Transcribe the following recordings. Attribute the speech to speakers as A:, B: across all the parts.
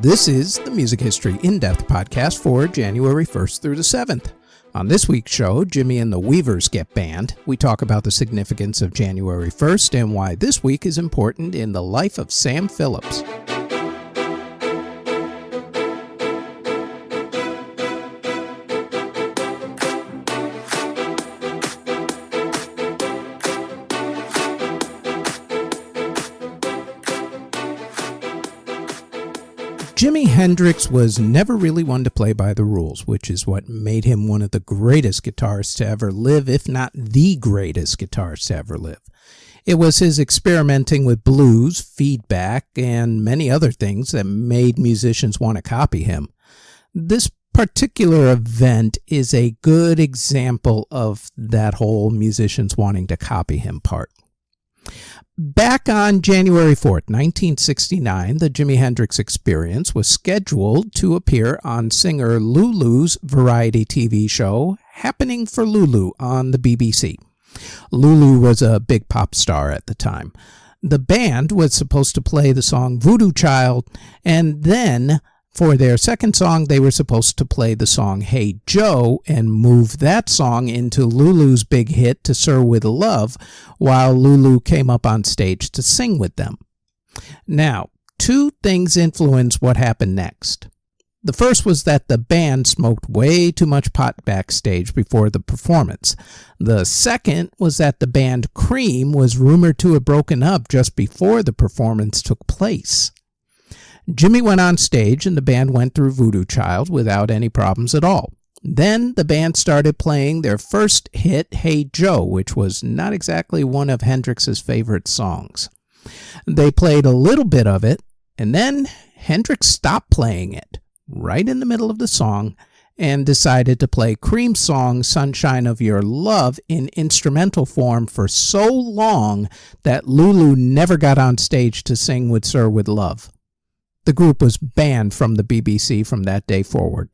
A: This is the Music History In-Depth podcast for January 1st through the 7th. On this week's show, Jimi and the Weavers get banned. We talk about the significance of January 1st and why this week is important in the life of Sam Phillips. Jimi Hendrix was never really one to play by the rules, which is what made him one of the greatest guitarists to ever live, if not the greatest guitarist to ever live. It was his experimenting with blues, feedback, and many other things that made musicians want to copy him. This particular event is a good example of that whole musicians wanting to copy him part. Back on January 4th, 1969, the Jimi Hendrix Experience was scheduled to appear on singer Lulu's variety TV show, Happening for Lulu, on the BBC. Lulu was a big pop star at the time. The band was supposed to play the song Voodoo Child, and then for their second song, they were supposed to play the song Hey Joe and move that song into Lulu's big hit To Sir With Love, while Lulu came up on stage to sing with them. Now, two things influenced what happened next. The first was that the band smoked way too much pot backstage before the performance. The second was that the band Cream was rumored to have broken up just before the performance took place. Jimi went on stage and the band went through Voodoo Child without any problems at all. Then the band started playing their first hit, Hey Joe, which was not exactly one of Hendrix's favorite songs. They played a little bit of it, and then Hendrix stopped playing it right in the middle of the song and decided to play Cream's song Sunshine of Your Love in instrumental form for so long that Lulu never got on stage to sing with Sir With Love. The group was banned from the BBC from that day forward.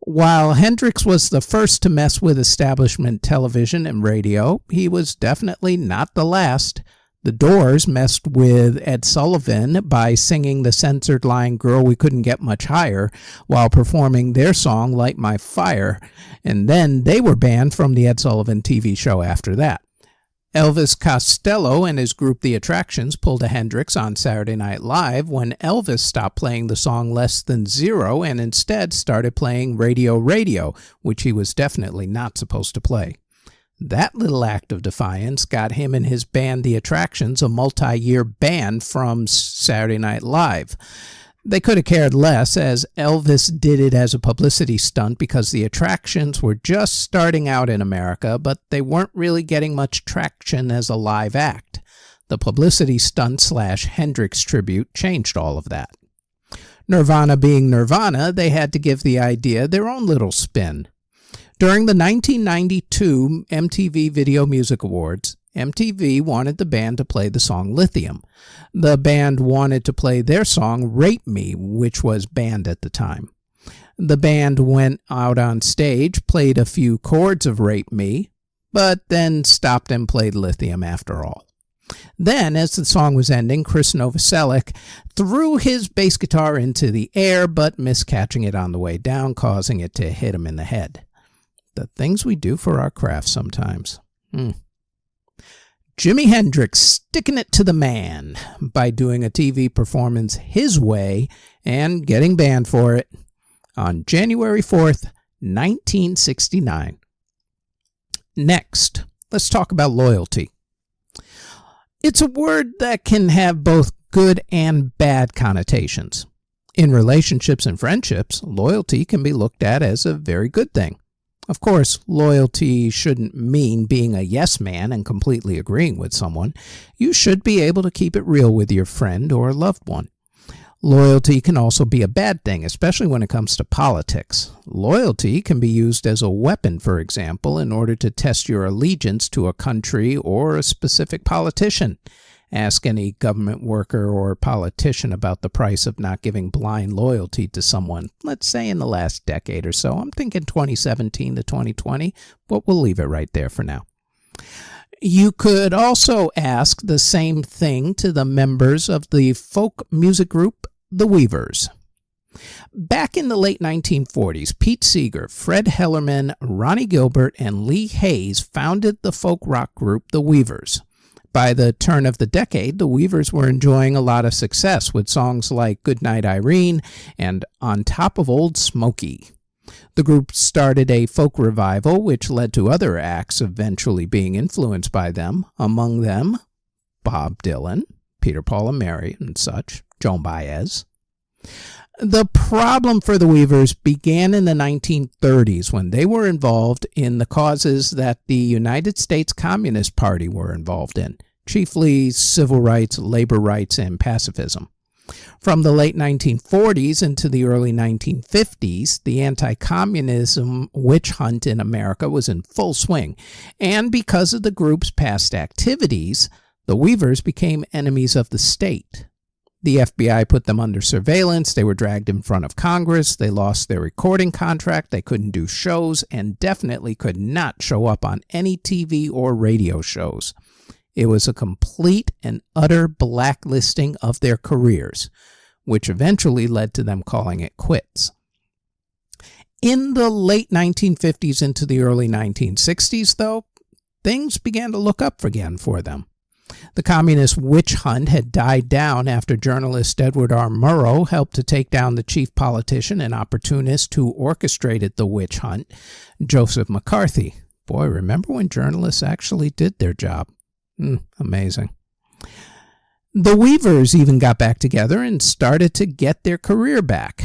A: While Hendrix was the first to mess with establishment television and radio, he was definitely not the last. The Doors messed with Ed Sullivan by singing the censored line Girl We Couldn't Get Much Higher while performing their song Light My Fire, and then they were banned from the Ed Sullivan TV show after that. Elvis Costello and his group The Attractions pulled a Hendrix on Saturday Night Live when Elvis stopped playing the song Less Than Zero and instead started playing Radio Radio, which he was definitely not supposed to play. That little act of defiance got him and his band The Attractions a multi-year ban from Saturday Night Live. They could have cared less, as Elvis did it as a publicity stunt because The Attractions were just starting out in America, but they weren't really getting much traction as a live act. The publicity stunt / Hendrix tribute changed all of that. Nirvana being Nirvana, they had to give the idea their own little spin. During the 1992 MTV Video Music Awards, MTV wanted the band to play the song Lithium. The band wanted to play their song Rape Me, which was banned at the time. The band went out on stage, played a few chords of Rape Me, but then stopped and played Lithium after all. Then, as the song was ending, Chris Novoselic threw his bass guitar into the air, but missed catching it on the way down, causing it to hit him in the head. The things we do for our craft sometimes. Jimi Hendrix sticking it to the man by doing a TV performance his way and getting banned for it on January 4th, 1969. Next, let's talk about loyalty. It's a word that can have both good and bad connotations. In relationships and friendships, loyalty can be looked at as a very good thing. Of course, loyalty shouldn't mean being a yes man and completely agreeing with someone. You should be able to keep it real with your friend or loved one. Loyalty can also be a bad thing, especially when it comes to politics. Loyalty can be used as a weapon, for example, in order to test your allegiance to a country or a specific politician. Ask any government worker or politician about the price of not giving blind loyalty to someone, let's say in the last decade or so. I'm thinking 2017 to 2020, but we'll leave it right there for now. You could also ask the same thing to the members of the folk music group the Weavers. Back in the late 1940s, Pete Seeger, Fred Hellerman, Ronnie Gilbert, and Lee Hayes founded the folk rock group The Weavers. By the turn of the decade, the Weavers were enjoying a lot of success with songs like Goodnight Irene and On Top of Old Smoky. The group started a folk revival, which led to other acts eventually being influenced by them, among them Bob Dylan, Peter, Paul and Mary, and such, Joan Baez. The problem for the Weavers began in the 1930s when they were involved in the causes that the United States Communist Party were involved in, chiefly civil rights, labor rights, and pacifism. From the late 1940s into the early 1950s, the anti-communism witch hunt in America was in full swing, and because of the group's past activities, the Weavers became enemies of the state. The FBI put them under surveillance, they were dragged in front of Congress, they lost their recording contract, they couldn't do shows, and definitely could not show up on any TV or radio shows. It was a complete and utter blacklisting of their careers, which eventually led to them calling it quits. In the late 1950s into the early 1960s, though, things began to look up again for them. The communist witch hunt had died down after journalist Edward R. Murrow helped to take down the chief politician and opportunist who orchestrated the witch hunt, Joseph McCarthy. Boy, remember when journalists actually did their job? Amazing. The Weavers even got back together and started to get their career back.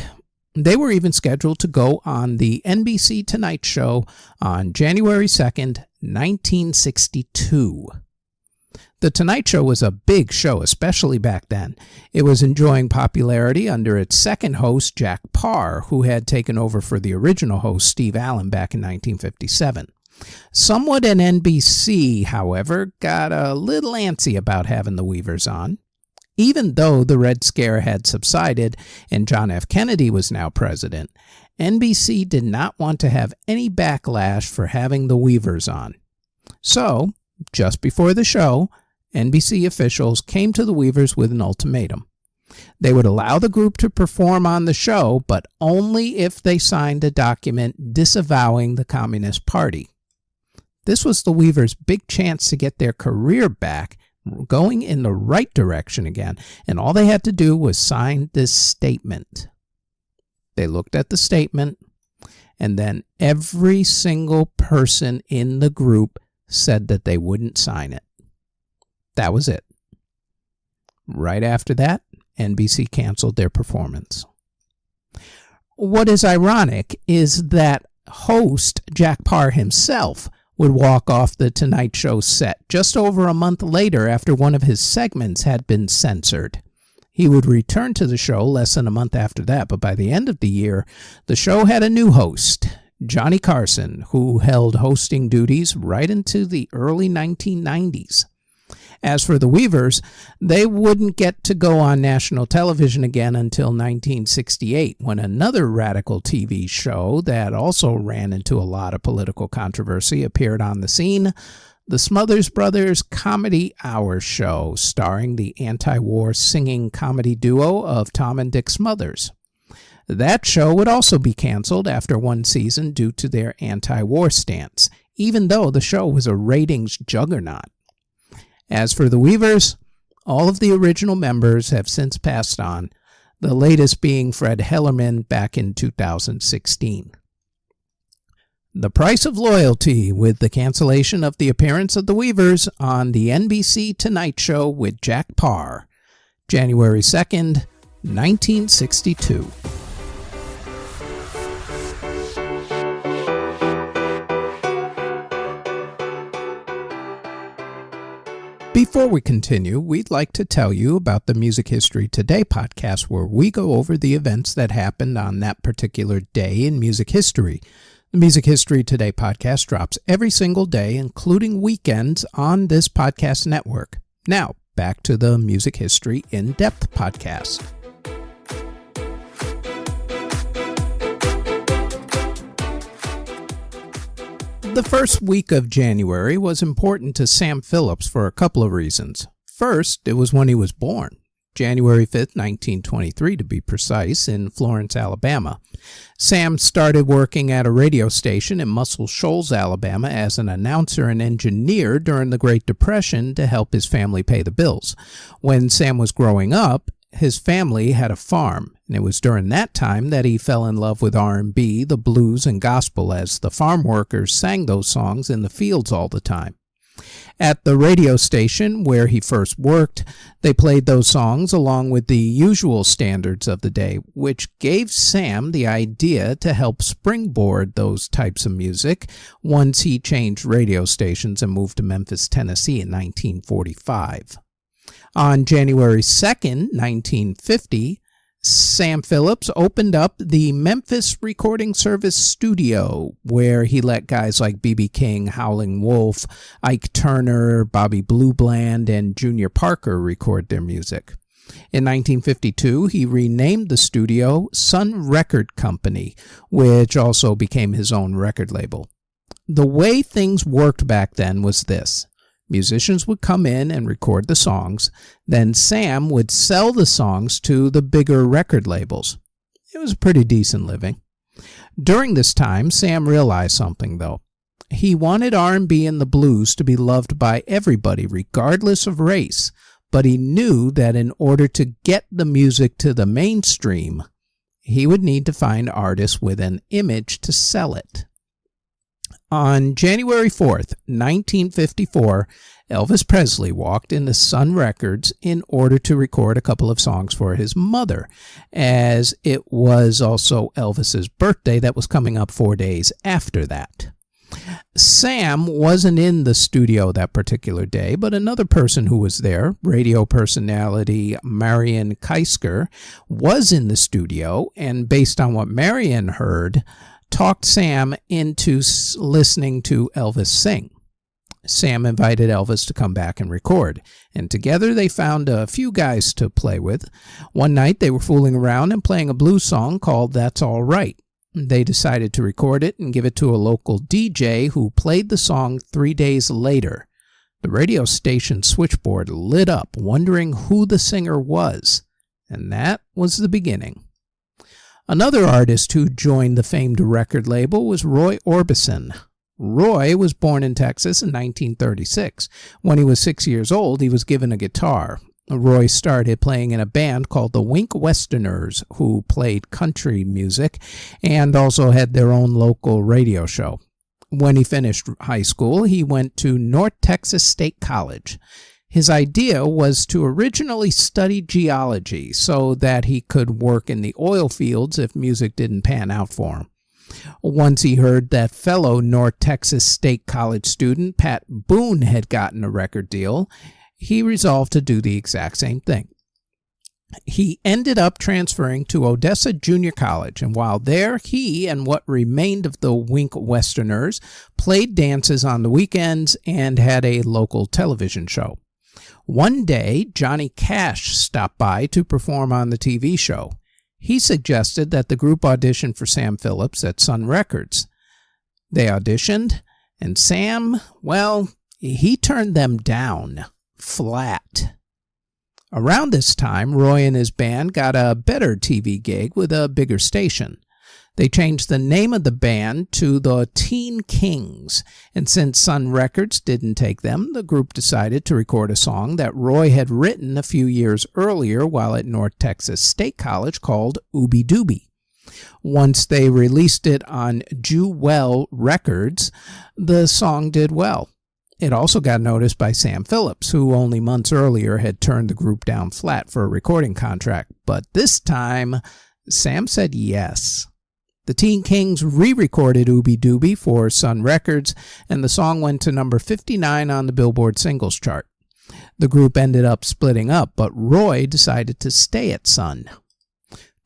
A: They were even scheduled to go on the NBC Tonight Show on January 2nd, 1962. The Tonight Show was a big show, especially back then. It was enjoying popularity under its second host, Jack Parr, who had taken over for the original host, Steve Allen, back in 1957. Someone at NBC, however, got a little antsy about having the Weavers on. Even though the Red Scare had subsided and John F. Kennedy was now president, NBC did not want to have any backlash for having the Weavers on. So, just before the show, NBC officials came to the Weavers with an ultimatum. They would allow the group to perform on the show, but only if they signed a document disavowing the Communist Party. This was the Weavers' big chance to get their career back, going in the right direction again, and all they had to do was sign this statement. They looked at the statement, and then every single person in the group said that they wouldn't sign it. That was it. Right after that, NBC canceled their performance. What is ironic is that host Jack Parr himself would walk off the Tonight Show set just over a month later after one of his segments had been censored. He would return to the show less than a month after that, but by the end of the year, the show had a new host, Johnny Carson, who held hosting duties right into the early 1990s. As for the Weavers, they wouldn't get to go on national television again until 1968, when another radical TV show that also ran into a lot of political controversy appeared on the scene, the Smothers Brothers Comedy Hour Show, starring the anti-war singing comedy duo of Tom and Dick Smothers. That show would also be canceled after one season due to their anti-war stance, even though the show was a ratings juggernaut. As for the Weavers, all of the original members have since passed on, the latest being Fred Hellerman back in 2016. The price of loyalty with the cancellation of the appearance of the Weavers on the NBC Tonight Show with Jack Parr, January 2nd, 1962. Before we continue, we'd like to tell you about the Music History Today podcast, where we go over the events that happened on that particular day in music history. The Music History Today podcast drops every single day, including weekends, on this podcast network. Now, back to the Music History In-Depth podcast. The first week of January was important to Sam Phillips for a couple of reasons. First, it was when he was born. January 5th, 1923 to be precise, in Florence, Alabama. Sam started working at a radio station in Muscle Shoals, Alabama as an announcer and engineer during the Great Depression to help his family pay the bills. When Sam was growing up, his family had a farm, and it was during that time that he fell in love with R&B, the blues, and gospel as the farm workers sang those songs in the fields all the time. At the radio station where he first worked, they played those songs along with the usual standards of the day, which gave Sam the idea to help springboard those types of music once he changed radio stations and moved to Memphis, Tennessee in 1945. On January 2nd, 1950, Sam Phillips opened up the Memphis Recording Service studio, where he let guys like B.B. King, Howlin' Wolf, Ike Turner, Bobby Blue Bland, and Junior Parker record their music. In 1952, he renamed the studio Sun Record Company, which also became his own record label. The way things worked back then was this. Musicians would come in and record the songs, then Sam would sell the songs to the bigger record labels. It was a pretty decent living. During this time, Sam realized something, though. He wanted R&B and the blues to be loved by everybody, regardless of race, but he knew that in order to get the music to the mainstream, he would need to find artists with an image to sell it. On January 4th, 1954, Elvis Presley walked into Sun Records in order to record a couple of songs for his mother, as it was also Elvis's birthday that was coming up 4 days after that. Sam wasn't in the studio that particular day, but another person who was there, radio personality Marion Keisker, was in the studio, and based on what Marion heard, talked Sam into listening to Elvis sing. Sam invited Elvis to come back and record, and together they found a few guys to play with. One night they were fooling around and playing a blues song called That's All Right. They decided to record it and give it to a local DJ who played the song 3 days later. The radio station switchboard lit up, wondering who the singer was, and that was the beginning. Another artist who joined the famed record label was Roy Orbison. Roy was born in Texas in 1936. When he was 6 years old, he was given a guitar. Roy started playing in a band called the Wink Westerners, who played country music and also had their own local radio show. When he finished high school, he went to North Texas State College. His idea was to originally study geology so that he could work in the oil fields if music didn't pan out for him. Once he heard that fellow North Texas State College student Pat Boone had gotten a record deal, he resolved to do the exact same thing. He ended up transferring to Odessa Junior College, and while there, he and what remained of the Wink Westerners played dances on the weekends and had a local television show. One day, Johnny Cash stopped by to perform on the TV show. He suggested that the group audition for Sam Phillips at Sun Records. They auditioned, and Sam, well, he turned them down, flat. Around this time, Roy and his band got a better TV gig with a bigger station. They changed the name of the band to the Teen Kings, and since Sun Records didn't take them, the group decided to record a song that Roy had written a few years earlier while at North Texas State College called Ooby Dooby. Once they released it on Jewel Records, the song did well. It also got noticed by Sam Phillips, who only months earlier had turned the group down flat for a recording contract, but this time, Sam said yes. The Teen Kings re-recorded Ooby Dooby for Sun Records, and the song went to number 59 on the Billboard Singles Chart. The group ended up splitting up, but Roy decided to stay at Sun.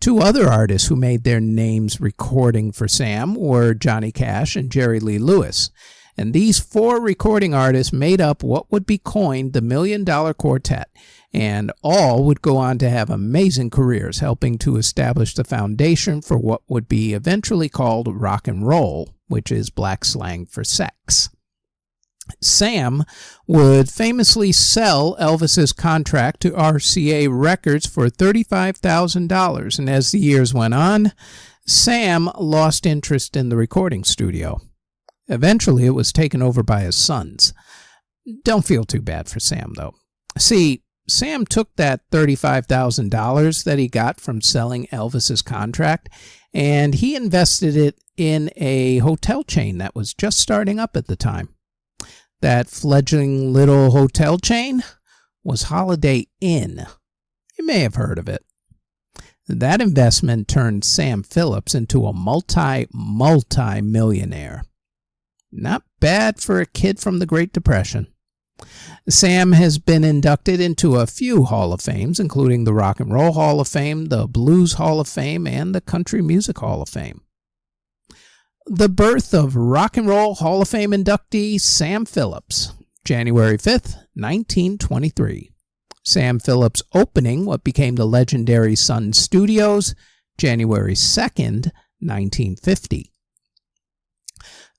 A: Two other artists who made their names recording for Sam were Johnny Cash and Jerry Lee Lewis, and these four recording artists made up what would be coined the $1 Million Quartet, and all would go on to have amazing careers, helping to establish the foundation for what would be eventually called rock and roll, which is black slang for sex. Sam would famously sell Elvis's contract to RCA Records for $35,000, and as the years went on, Sam lost interest in the recording studio. Eventually, it was taken over by his sons. Don't feel too bad for Sam, though. See, Sam took that $35,000 that he got from selling Elvis's contract, and he invested it in a hotel chain that was just starting up at the time. That fledgling little hotel chain was Holiday Inn. You may have heard of it. That investment turned Sam Phillips into a multi-millionaire. Not bad for a kid from the Great Depression. Sam has been inducted into a few Hall of Fames, including the Rock and Roll Hall of Fame, the Blues Hall of Fame, and the Country Music Hall of Fame. The birth of Rock and Roll Hall of Fame inductee Sam Phillips, January 5th, 1923. Sam Phillips opening what became the legendary Sun Studios, January 2nd, 1950.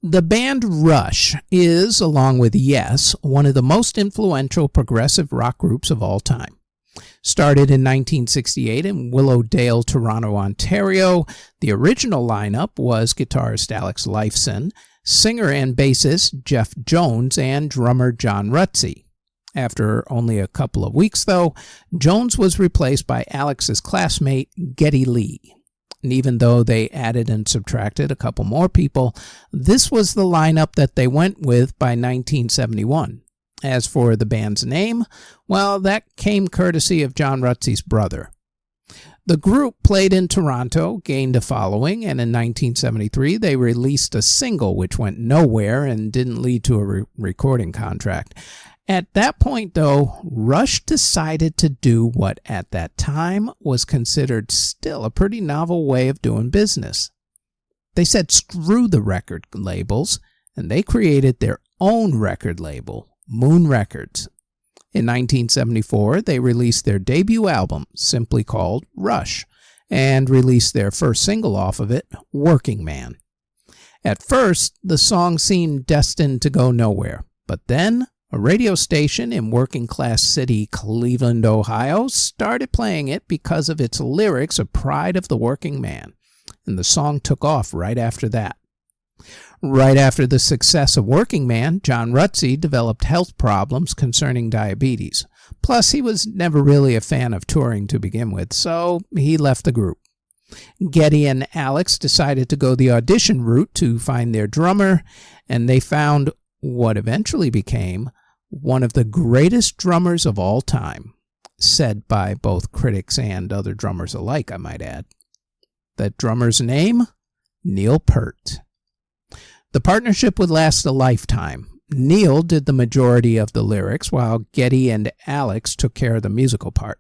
A: The band Rush is, along with Yes, one of the most influential progressive rock groups of all time. Started in 1968 in Willowdale, Toronto, Ontario, the original lineup was guitarist Alex Lifeson, singer and bassist Jeff Jones, and drummer John Rutsey. After only a couple of weeks, though, Jones was replaced by Alex's classmate Geddy Lee. And even though they added and subtracted a couple more people, this was the lineup that they went with by 1971. As for the band's name, well, that came courtesy of John Rutsey's brother. The group played in Toronto, gained a following, and in 1973 they released a single which went nowhere and didn't lead to a recording contract. At that point, though, Rush decided to do what at that time was considered still a pretty novel way of doing business. They said screw the record labels, and they created their own record label, Moon Records. In 1974, they released their debut album, simply called Rush, and released their first single off of it, Working Man. At first, the song seemed destined to go nowhere, but then a radio station in working-class city Cleveland, Ohio, started playing it because of its lyrics of pride of the working man, and the song took off right after that. Right after the success of Working Man, John Rutsey developed health problems concerning diabetes. Plus, he was never really a fan of touring to begin with, so he left the group. Geddy and Alex decided to go the audition route to find their drummer, and they found what eventually became one of the greatest drummers of all time, said by both critics and other drummers alike, I might add. That drummer's name? Neil Peart. The partnership would last a lifetime. Neil did the majority of the lyrics, while Geddy and Alex took care of the musical part.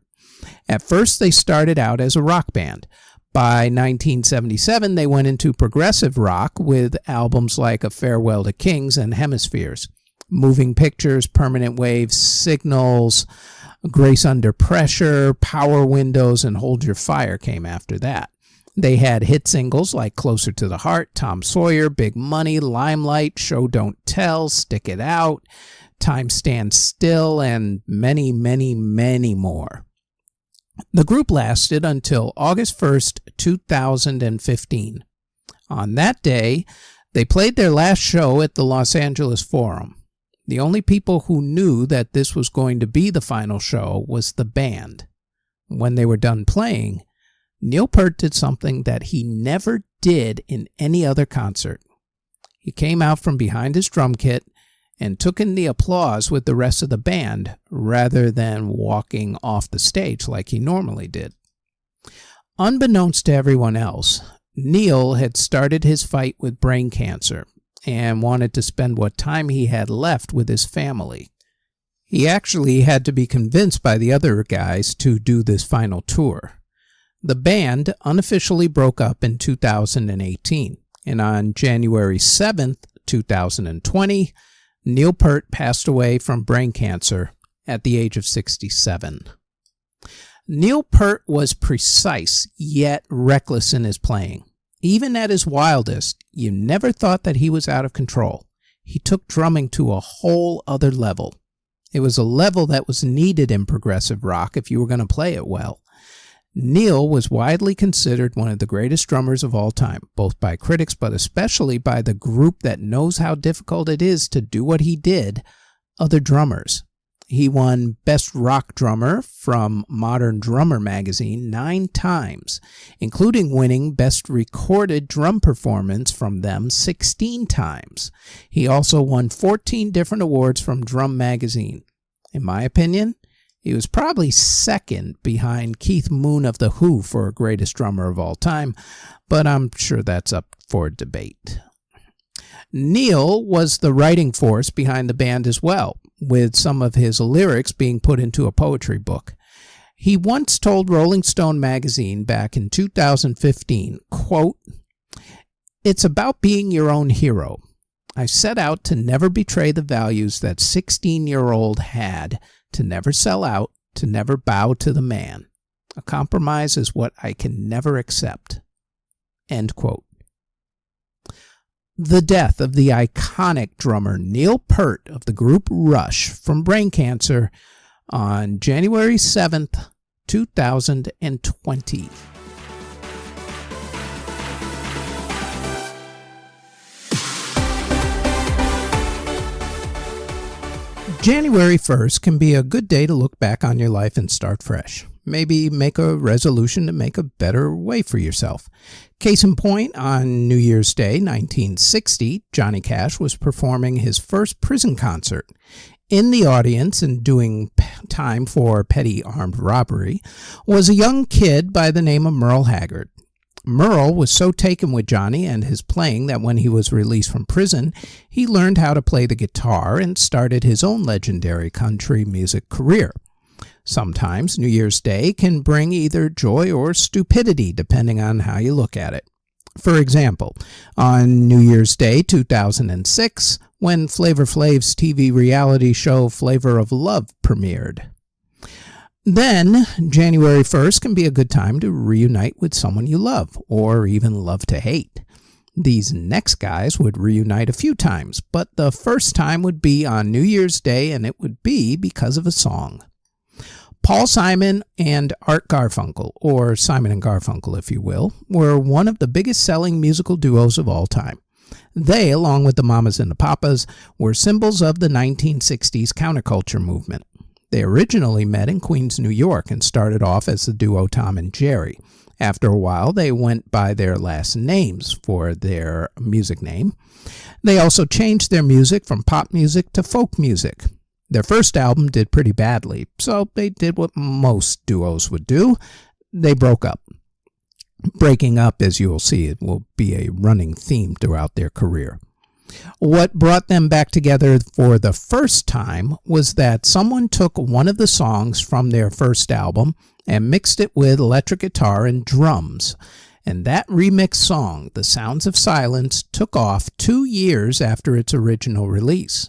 A: At first, they started out as a rock band. By 1977, they went into progressive rock with albums like A Farewell to Kings and Hemispheres. Moving Pictures, Permanent Waves, Signals, Grace Under Pressure, Power Windows, and Hold Your Fire came after that. They had hit singles like Closer to the Heart, Tom Sawyer, Big Money, Limelight, Show Don't Tell, Stick It Out, Time Stands Still, and many, many, many more. The group lasted until August 1st, 2015. On that day, they played their last show at the Los Angeles Forum. The only people who knew that this was going to be the final show was the band. When they were done playing, Neil Peart did something that he never did in any other concert. He came out from behind his drum kit and took in the applause with the rest of the band rather than walking off the stage like he normally did. Unbeknownst to everyone else, Neil had started his fight with brain cancer and wanted to spend what time he had left with his family. He actually had to be convinced by the other guys to do this final tour. The band unofficially broke up in 2018, and on January 7th, 2020, Neil Peart passed away from brain cancer at the age of 67. Neil Peart was precise yet reckless in his playing. Even at his wildest, you never thought that he was out of control. he took drumming to a whole other level. It was a level that was needed in progressive rock if you were going to play it well. Neil was widely considered one of the greatest drummers of all time, both by critics but especially by the group that knows how difficult it is to do what he did, other drummers. He won Best Rock Drummer from Modern Drummer magazine 9 times, including winning Best Recorded Drum Performance from them 16 times. He also won 14 different awards from Drum magazine. In my opinion, he was probably second behind Keith Moon of The Who for greatest drummer of all time, but I'm sure that's up for debate. Neil was the writing force behind the band as well, with some of his lyrics being put into a poetry book. He once told Rolling Stone magazine back in 2015, quote, "It's about being your own hero. I set out to never betray the values that 16-year-old had, to never sell out, to never bow to the man. A compromise is what I can never accept." End quote. The death of the iconic drummer Neil Peart of the group Rush from brain cancer on January 7th, 2020. January 1st can be a good day to look back on your life and start fresh. Maybe make a resolution to make a better way for yourself. Case in point, on New Year's Day, 1960, Johnny Cash was performing his first prison concert. In the audience and doing time for petty armed robbery was a young kid by the name of Merle Haggard. Merle was so taken with Johnny and his playing that when he was released from prison, he learned how to play the guitar and started his own legendary country music career. Sometimes New Year's Day can bring either joy or stupidity, depending on how you look at it. For example, on New Year's Day 2006, when Flavor Flav's TV reality show Flavor of Love premiered. Then, January 1st can be a good time to reunite with someone you love, or even love to hate. These next guys would reunite a few times, but the first time would be on New Year's Day, and it would be because of a song. Paul Simon and Art Garfunkel, or Simon and Garfunkel if you will, were one of the biggest selling musical duos of all time. They, along with the Mamas and the Papas, were symbols of the 1960s counterculture movement. They originally met in Queens, New York, and started off as the duo Tom and Jerry. After a while, they went by their last names for their music name. They also changed their music from pop music to folk music. Their first album did pretty badly, so they did what most duos would do. They broke up. Breaking up, as you will see, it will be a running theme throughout their career. What brought them back together for the first time was that someone took one of the songs from their first album and mixed it with electric guitar and drums. And that remixed song, The Sounds of Silence, took off 2 years after its original release.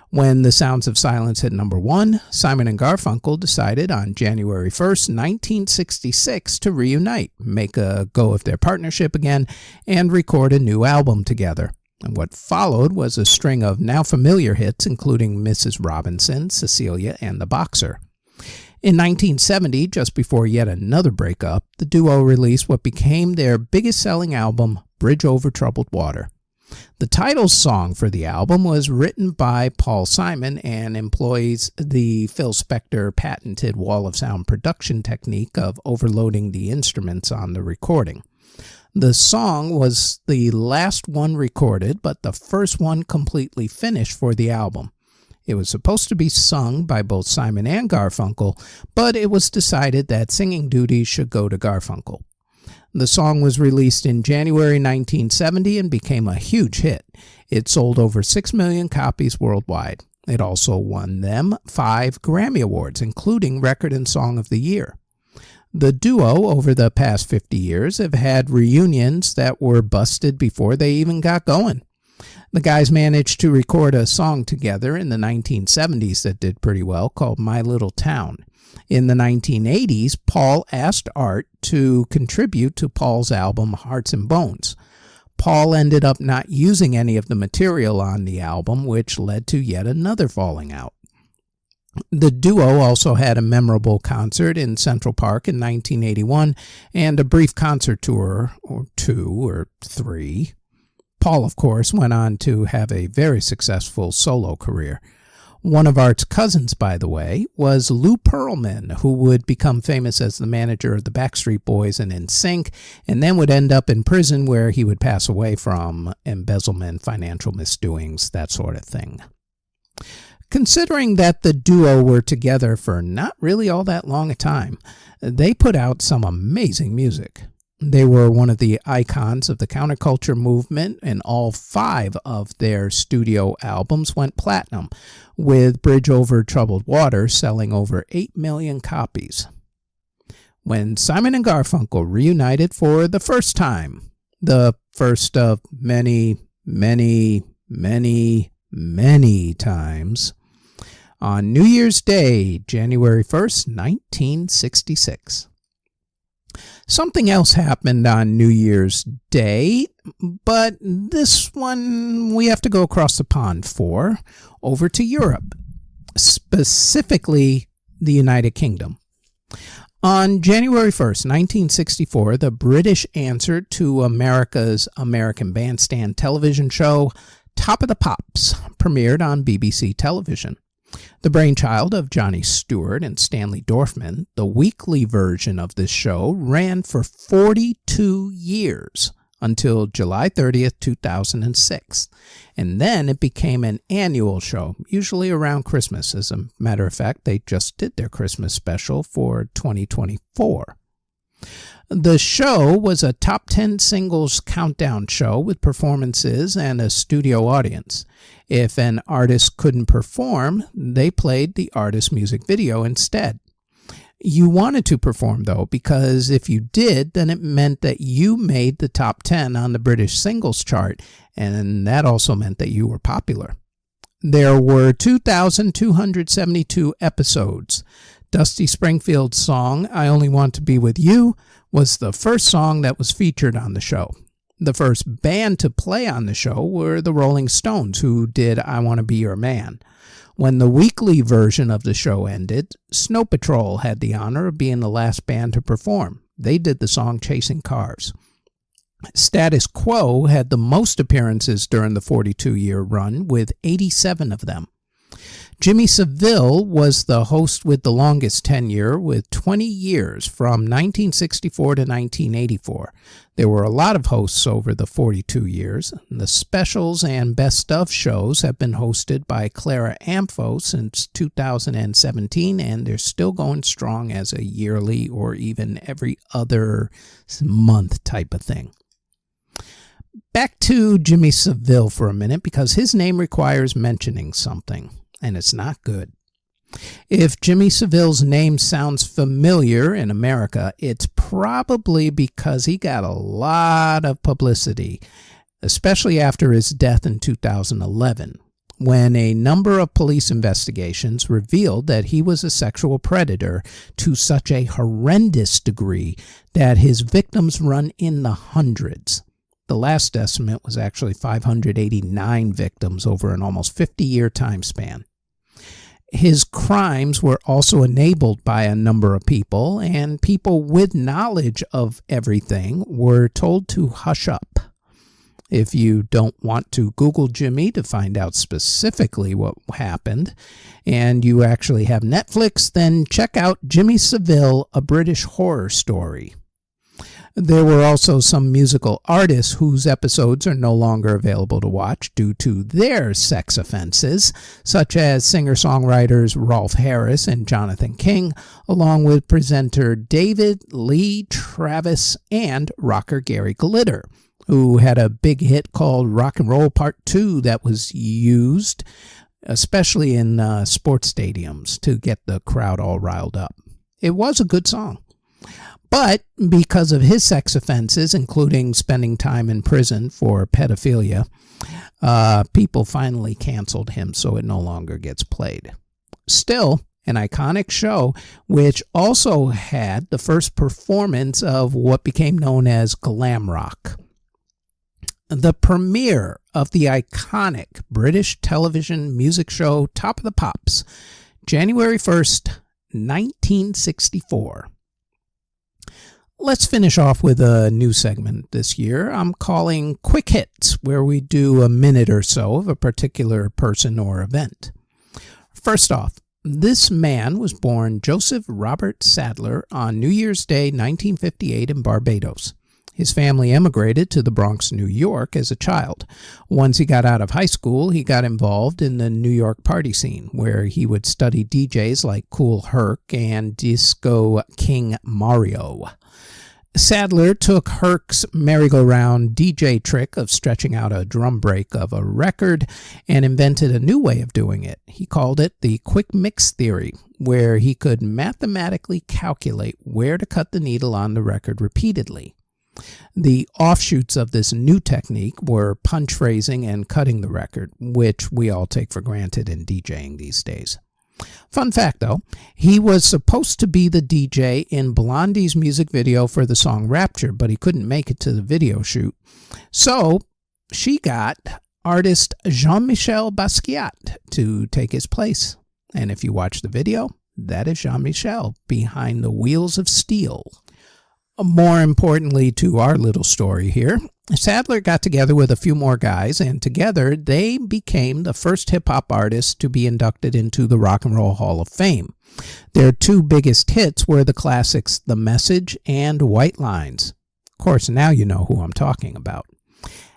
A: When The Sounds of Silence hit number 1, Simon and Garfunkel decided on January 1st, 1966 to reunite, make a go of their partnership again, and record a new album together. And what followed was a string of now familiar hits, including Mrs. Robinson, Cecilia, and The Boxer. In 1970, just before yet another breakup, the duo released what became their biggest selling album, Bridge Over Troubled Water. The title song for the album was written by Paul Simon and employs the Phil Spector patented wall of sound production technique of overloading the instruments on the recording. The song was the last one recorded, but the first one completely finished for the album. It was supposed to be sung by both Simon and Garfunkel, but it was decided that singing duties should go to Garfunkel. The song was released in January 1970 and became a huge hit. It sold over 6 million copies worldwide. It also won them 5 Grammy Awards, including Record and Song of the Year. The duo, over the past 50 years, have had reunions that were busted before they even got going. The guys managed to record a song together in the 1970s that did pretty well, called My Little Town. In the 1980s, Paul asked Art to contribute to Paul's album Hearts and Bones. Paul ended up not using any of the material on the album, which led to yet another falling out. The duo also had a memorable concert in Central Park in 1981 and a brief concert tour, or 2 or 3. Paul, of course, went on to have a very successful solo career. One of Art's cousins, by the way, was Lou Pearlman, who would become famous as the manager of the Backstreet Boys and NSYNC, and then would end up in prison where he would pass away from embezzlement, financial misdoings, that sort of thing. Considering that the duo were together for not really all that long a time, they put out some amazing music. They were one of the icons of the counterculture movement, and all 5 of their studio albums went platinum, with Bridge Over Troubled Water selling over 8 million copies. When Simon and Garfunkel reunited for the first time, the first of many, many, many, many times, on New Year's Day, January 1st, 1966. Something else happened on New Year's Day, but this one we have to go across the pond for, over to Europe, specifically the United Kingdom. On January 1st, 1964, the British answered to America's American Bandstand television show, Top of the Pops, premiered on BBC television. The brainchild of Johnny Stewart and Stanley Dorfman, the weekly version of this show ran for 42 years until July 30th, 2006. And then it became an annual show, usually around Christmas. As a matter of fact, they just did their Christmas special for 2024. The show was a top 10 singles countdown show with performances and a studio audience. If an artist couldn't perform, they played the artist's music video instead. You wanted to perform, though, because if you did, then it meant that you made the top 10 on the British singles chart, and that also meant that you were popular. There were 2,272 episodes. Dusty Springfield's song, I Only Want to Be With You, was the first song that was featured on the show. The first band to play on the show were the Rolling Stones, who did I Want to Be Your Man. When the weekly version of the show ended, Snow Patrol had the honor of being the last band to perform. They did the song Chasing Cars. Status Quo had the most appearances during the 42-year run, with 87 of them. Jimmy Seville was the host with the longest tenure, with 20 years from 1964 to 1984. There were a lot of hosts over the 42 years. The specials and best of shows have been hosted by Clara Amfo since 2017, and they're still going strong as a yearly or even every other month type of thing. Back to Jimmy Seville for a minute, because his name requires mentioning something. And it's not good. If Jimmy Seville's name sounds familiar in America, it's probably because he got a lot of publicity, especially after his death in 2011, when a number of police investigations revealed that he was a sexual predator to such a horrendous degree that his victims run in the hundreds. The last estimate was actually 589 victims over an almost 50-year time span. His crimes were also enabled by a number of people, and people with knowledge of everything were told to hush up. If you don't want to Google Jimmy to find out specifically what happened, and you actually have Netflix, then check out Jimmy Seville, A British Horror Story. There were also some musical artists whose episodes are no longer available to watch due to their sex offenses, such as singer-songwriters Rolf Harris and Jonathan King, along with presenter David Lee Travis and rocker Gary Glitter, who had a big hit called Rock and Roll Part 2 that was used, especially in sports stadiums, to get the crowd all riled up. It was a good song. But because of his sex offenses, including spending time in prison for pedophilia, people finally canceled him, so it no longer gets played. Still, an iconic show, which also had the first performance of what became known as glam rock. the premiere of the iconic British television music show Top of the Pops, January 1st, 1964. Let's finish off with a new segment this year I'm calling Quick Hits, where we do a minute or so of a particular person or event. First off, this man was born Joseph Robert Sadler on New Year's Day, 1958 in Barbados. His family emigrated to the Bronx, New York as a child. Once he got out of high school, he got involved in the New York party scene, where he would study DJs like Kool Herc and Disco King Mario. Sadler took Herc's merry-go-round DJ trick of stretching out a drum break of a record and invented a new way of doing it. He called it the quick mix theory, where he could mathematically calculate where to cut the needle on the record repeatedly. The offshoots of this new technique were punch phrasing and cutting the record, which we all take for granted in DJing these days. Fun fact, though, he was supposed to be the DJ in Blondie's music video for the song Rapture, but he couldn't make it to the video shoot. So she got artist Jean-Michel Basquiat to take his place. And if you watch the video, that is Jean-Michel behind the wheels of steel. More importantly to our little story here, Sadler got together with a few more guys, and together they became the first hip-hop artists to be inducted into the Rock and Roll Hall of Fame. Their two biggest hits were the classics The Message and White Lines. Of course, now you know who I'm talking about.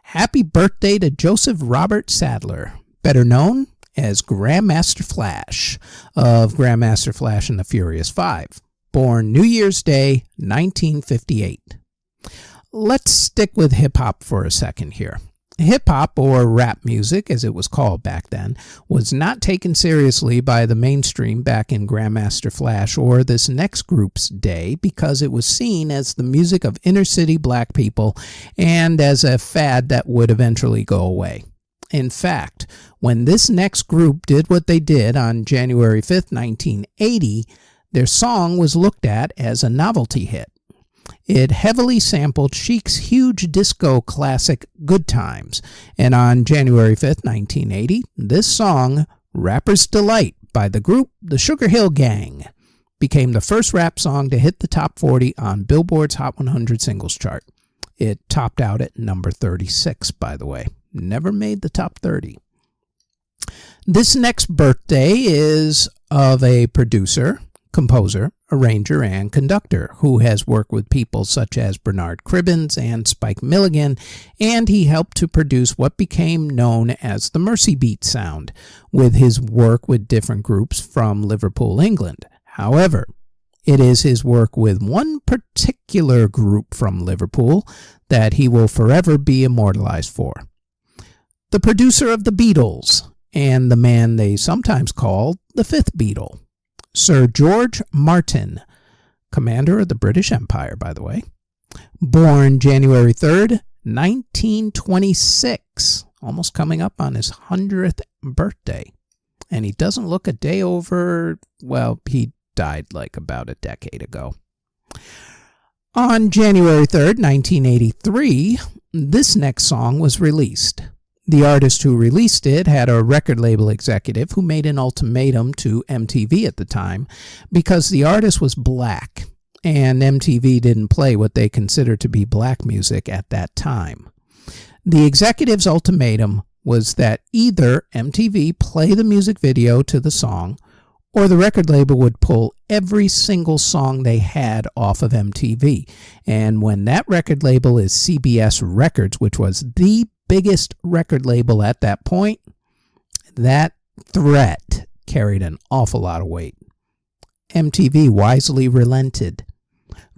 A: Happy birthday to Joseph Robert Sadler, better known as Grandmaster Flash of Grandmaster Flash and the Furious Five. Born New Year's Day, 1958. Let's stick with hip-hop for a second here. Hip-hop, or rap music as it was called back then, was not taken seriously by the mainstream back in Grandmaster Flash or this next group's day because it was seen as the music of inner-city black people and as a fad that would eventually go away. In fact, when this next group did what they did on January 5th, 1980, their song was looked at as a novelty hit. It heavily sampled Chic's huge disco classic Good Times, and on January 5th, 1980, this song, Rapper's Delight by the group The Sugar Hill Gang, became the first rap song to hit the top 40 on Billboard's Hot 100 singles chart. It topped out at number 36, by the way. Never made the top 30. This next birthday is of a producer, composer, arranger, and conductor who has worked with people such as Bernard Cribbins and Spike Milligan, and he helped to produce what became known as the Mercy Beat sound with his work with different groups from Liverpool, England. However, it is his work with one particular group from Liverpool that he will forever be immortalized for. The producer of the Beatles, and the man they sometimes called the Fifth Beatle, Sir George Martin, commander of the British Empire, by the way. Born January 3rd, 1926, almost coming up on his 100th birthday. And he doesn't look a day over, well, he died like about a decade ago. On January 3rd, 1983, this next song was released. The artist who released it had a record label executive who made an ultimatum to MTV at the time because the artist was black, and MTV didn't play what they considered to be black music at that time. The executive's ultimatum was that either MTV play the music video to the song, or the record label would pull every single song they had off of MTV. And when that record label is CBS Records, which was the biggest record label at that point, that threat carried an awful lot of weight. MTV wisely relented.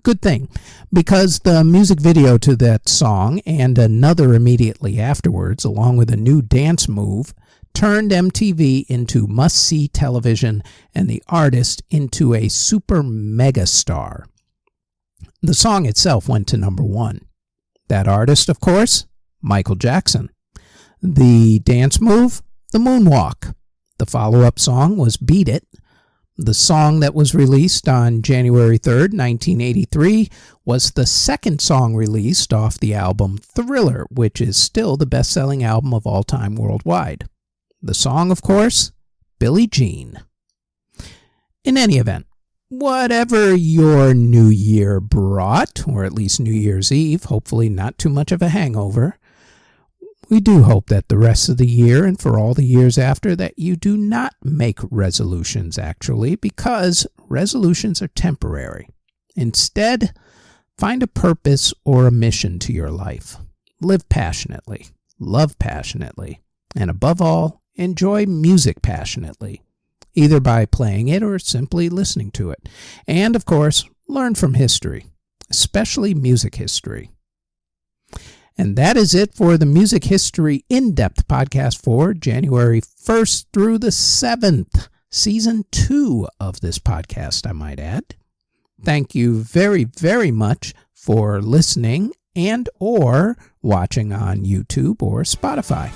A: Good thing, because the music video to that song and another immediately afterwards, along with a new dance move, turned MTV into must-see television and the artist into a super mega star. The song itself went to number 1. That artist, of course, Michael Jackson. The dance move, the moonwalk. The follow-up song was Beat It. The song that was released on January 3rd, 1983, was the second song released off the album Thriller, which is still the best-selling album of all time worldwide. The song, of course, Billie Jean. In any event, whatever your new year brought, or at least New Year's Eve, hopefully not too much of a hangover, we do hope that the rest of the year and for all the years after that you do not make resolutions, actually, because resolutions are temporary. Instead, find a purpose or a mission to your life. Live passionately, love passionately, and above all, enjoy music passionately, either by playing it or simply listening to it. And, of course, learn from history, especially music history. And that is it for the Music History In-Depth podcast for January 1st through the 7th, Season 2 of this podcast, I might add. Thank you very, very much for listening and or watching on YouTube or Spotify.